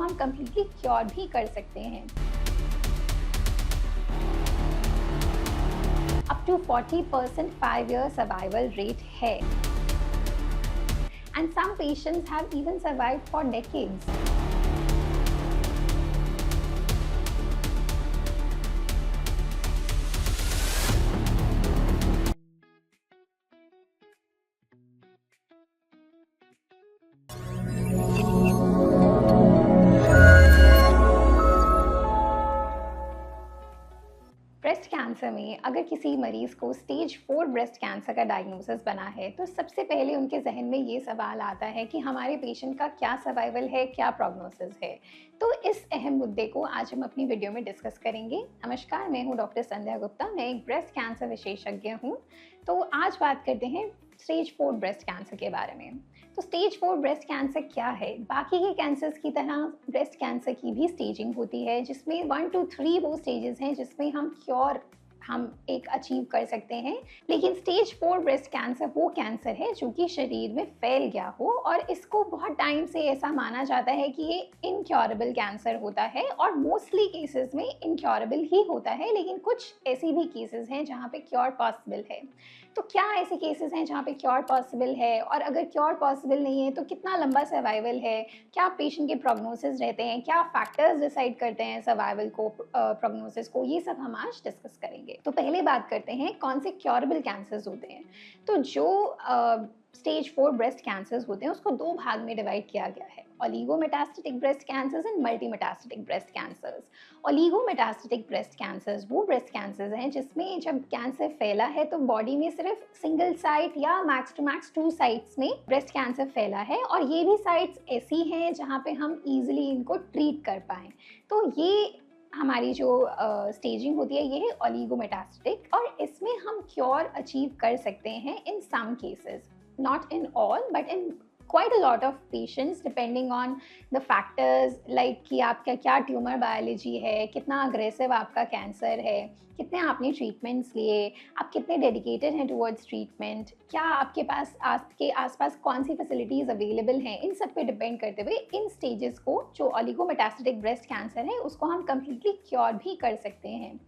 हम completely cure भी कर सकते हैं। Up to 40% 5-year survival rate है and some patients have even survived for decades. Breast cancer में अगर किसी मरीज को स्टेज 4 ब्रेस्ट कैंसर का डायग्नोसिस बना है तो सबसे पहले उनके जहन में ये सवाल आता है कि हमारे पेशेंट का क्या सर्वाइवल है, क्या प्रोग्नोसिस है। तो इस अहम मुद्दे को आज हम अपनी वीडियो में डिस्कस करेंगे। नमस्कार, मैं हूँ डॉक्टर संध्या गुप्ता, मैं एक ब्रेस्ट कैंसर विशेषज्ञ हूँ। तो आज बात करते हैं स्टेज 4 ब्रेस्ट कैंसर के बारे में। तो स्टेज 4 ब्रेस्ट कैंसर क्या है? बाकी के कैंसर्स की तरह ब्रेस्ट कैंसर की भी स्टेजिंग होती है, जिसमें 1 to 3 वो स्टेजेस हैं जिसमें हम एक अचीव कर सकते हैं। लेकिन स्टेज 4 ब्रेस्ट कैंसर वो कैंसर है जो कि शरीर में फैल गया हो और इसको बहुत टाइम से ऐसा माना जाता है कि ये इनक्योरेबल कैंसर होता है और मोस्टली केसेस में इनक्योरेबल ही होता है, लेकिन कुछ ऐसी भी केसेस हैं जहाँ पे क्योर पॉसिबल है। तो क्या ऐसे केसेस हैं जहाँ पे क्योर पॉसिबल है, और अगर क्योर पॉसिबल नहीं है तो कितना लंबा सर्वाइवल है, क्या पेशेंट के प्रोग्नोसिस रहते हैं, क्या फैक्टर्स डिसाइड करते हैं सर्वाइवल को, प्रोग्नोसिस को, ये सब हम आज डिस्कस करेंगे। तो पहले बात करते हैं कौन से क्योरेबल कैंसर्स होते हैं। तो जो स्टेज 4 ब्रेस्ट कैंसर्स होते हैं उसको दो भाग में डिवाइड किया गया है, oligometastatic breast cancers and multimetastatic breast cancers. Oligometastatic breast cancers वो ब्रेस्ट कैंसर्स हैं जिसमें जब कैंसर फैला है तो बॉडी में सिर्फ सिंगल साइट या मैक्स टू मैक्स 2 साइट्स में ब्रेस्ट कैंसर फैला है, और ये भी साइट्स ऐसी हैं जहाँ पे हम इजीली इनको ट्रीट कर पाएँ। तो ये हमारी जो स्टेजिंग होती है ये है ओलिगोमेटास्टेटिक, और इसमें हम क्योर अचीव कर सकते हैं in some cases, not in all but in quite a lot of patients depending on the factors like कि आपका क्या ट्यूमर बायोलॉजी है, कितना अग्रेसिव आपका कैंसर है, कितने आपने ट्रीटमेंट्स लिए, आप कितने डेडिकेटेड हैं टुवर्ड्स ट्रीटमेंट, क्या आपके पास आपके आसपास कौन सी फैसिलिटीज़ अवेलेबल हैं, इन सब पे डिपेंड करते हुए इन स्टेजेस को, जो ओलिगोमेटास्टेटिक ब्रेस्ट कैंसर है, उसको हम कम्प्लीटली क्योर भी कर सकते हैं।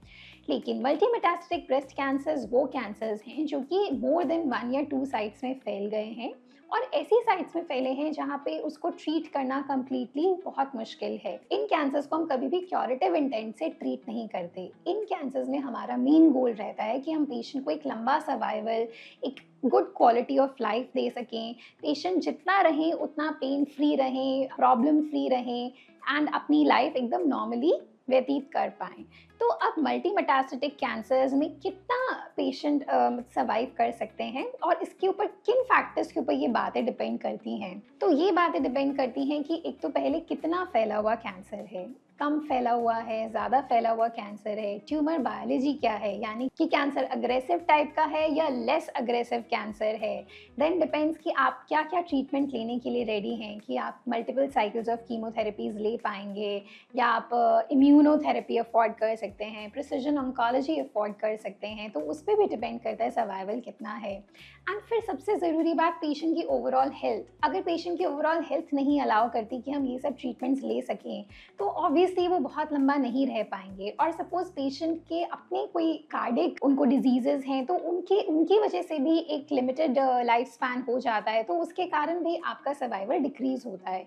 लेकिन मल्टीमेटास्टेटिक ब्रेस्ट कैंसर्स वो कैंसर्स हैं जो कि मोर देन 1 या 2 साइट्स में फैल गए हैं, और ऐसी साइट्स में फैले हैं जहाँ पे उसको ट्रीट करना कम्प्लीटली बहुत मुश्किल है। इन कैंसर्स को हम कभी भी क्योरेटिव इंटेंट से ट्रीट नहीं करते। इन कैंसर्स में हमारा मेन गोल रहता है कि हम पेशेंट को एक लंबा सर्वाइवल, एक गुड क्वालिटी ऑफ लाइफ दे सकें, पेशेंट जितना रहें उतना पेन फ्री रहें, प्रॉब्लम फ्री रहें एंड अपनी लाइफ एकदम नॉर्मली व्यतीत कर पाएँ। तो अब मल्टीमेटास्टेटिक कैंसर्स में कितना पेशेंट सर्वाइव कर सकते हैं और इसके ऊपर किन फैक्टर्स के ऊपर ये बातें डिपेंड करती हैं। तो ये बातें डिपेंड करती हैं कि एक तो पहले कितना फैला हुआ कैंसर है, कम फैला हुआ है, ज़्यादा फैला हुआ कैंसर है, ट्यूमर बायोलॉजी क्या है, यानी कि कैंसर अग्रेसिव टाइप का है या लेस अग्रेसिव कैंसर है। देन डिपेंड्स कि आप क्या क्या ट्रीटमेंट लेने के लिए रेडी हैं, कि आप मल्टीपल साइकिल्स ऑफ कीमोथेरेपीज़ ले पाएंगे या आप इम्यूनोथेरेपी अफोर्ड कर सकते हैं, प्रिसिजन ऑन्कोलॉजी अफोर्ड कर सकते हैं। तो उस पर भी डिपेंड करता है सर्वाइवल कितना है। एंड फिर सबसे ज़रूरी बात पेशेंट की ओवरऑल हेल्थ। अगर पेशेंट की ओवरऑल हेल्थ नहीं अलाउ करती कि हम ये सब ट्रीटमेंट्स ले सकें तो ऑब्वियसली वो बहुत लंबा नहीं रह पाएंगे। और सपोज पेशेंट के अपने कोई कार्डिक उनको डिजीजेज हैं तो उनकी वजह से भी एक लिमिटेड लाइफ स्पैन हो जाता है, तो उसके कारण भी आपका सर्वाइवल डिक्रीज होता है।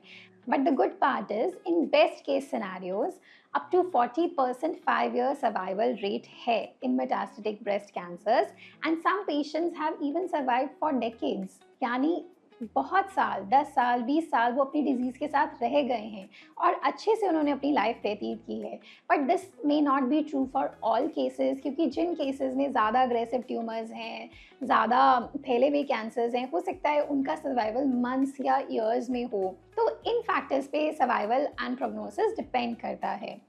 But the good part is in best case scenarios up to 40% 5-year survival rate है in metastatic breast cancers and some patients have even survived for decades, यानी बहुत साल, 10 साल, 20 साल वो अपनी डिजीज़ के साथ रह गए हैं और अच्छे से उन्होंने अपनी लाइफ व्यतीत की है। But this may not be true for all cases, क्योंकि जिन केसेस में ज़्यादा अग्रेसिव ट्यूमर्स हैं, ज़्यादा फैले हुए कैंसर्स हैं, हो सकता है उनका सर्वाइवल मंथ्स या ईयर्स में हो। तो इन फैक्टर्स पे सर्वाइवल एंड प्रोग्नोसिस डिपेंड करता है।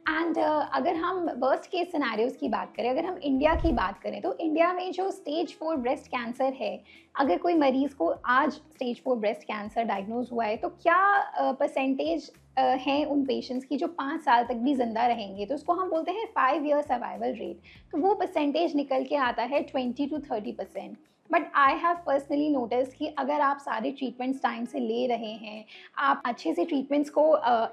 एंड अगर हम वर्स्ट केस सिनेरियोज़ की बात करें, अगर हम इंडिया की बात करें, तो इंडिया में जो स्टेज 4 ब्रेस्ट कैंसर है, अगर कोई मरीज़ को आज स्टेज 4 ब्रेस्ट कैंसर डायग्नोज हुआ है तो क्या परसेंटेज हैं उन पेशेंट्स की जो 5 साल तक भी ज़िंदा रहेंगे, तो उसको हम बोलते हैं 5 ईयर सर्वाइवल रेट। तो वो परसेंटेज निकल के आता है 20 to 30%। But I have personally notice कि अगर आप सारे ट्रीटमेंट्स टाइम से ले रहे हैं, आप अच्छे से ट्रीटमेंट्स को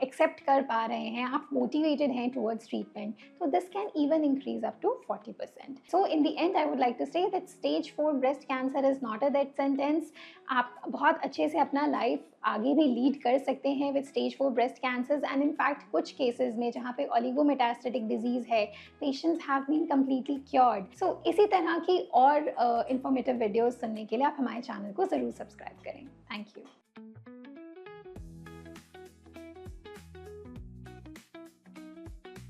एक्सेप्ट कर पा रहे हैं, आप मोटिवेटेड हैं टुवर्ड्स ट्रीटमेंट, तो this can even increase up to 40%. So in the end I would like to say that stage 4 breast cancer is not a death sentence. आप बहुत अच्छे से अपना लाइफ आगे भी लीड कर सकते हैं with stage 4 breast cancers. And in fact कुछ केसेस में जहाँ पे ओलिगोमेटास्टेटिक डिजीज़ है, patients have been completely cured. So इसी तरह की और इंफॉर्मेटिव वीडियोस सुनने के लिए आप हमारे चैनल को ज़रूर सब्सक्राइब करें. Thank you.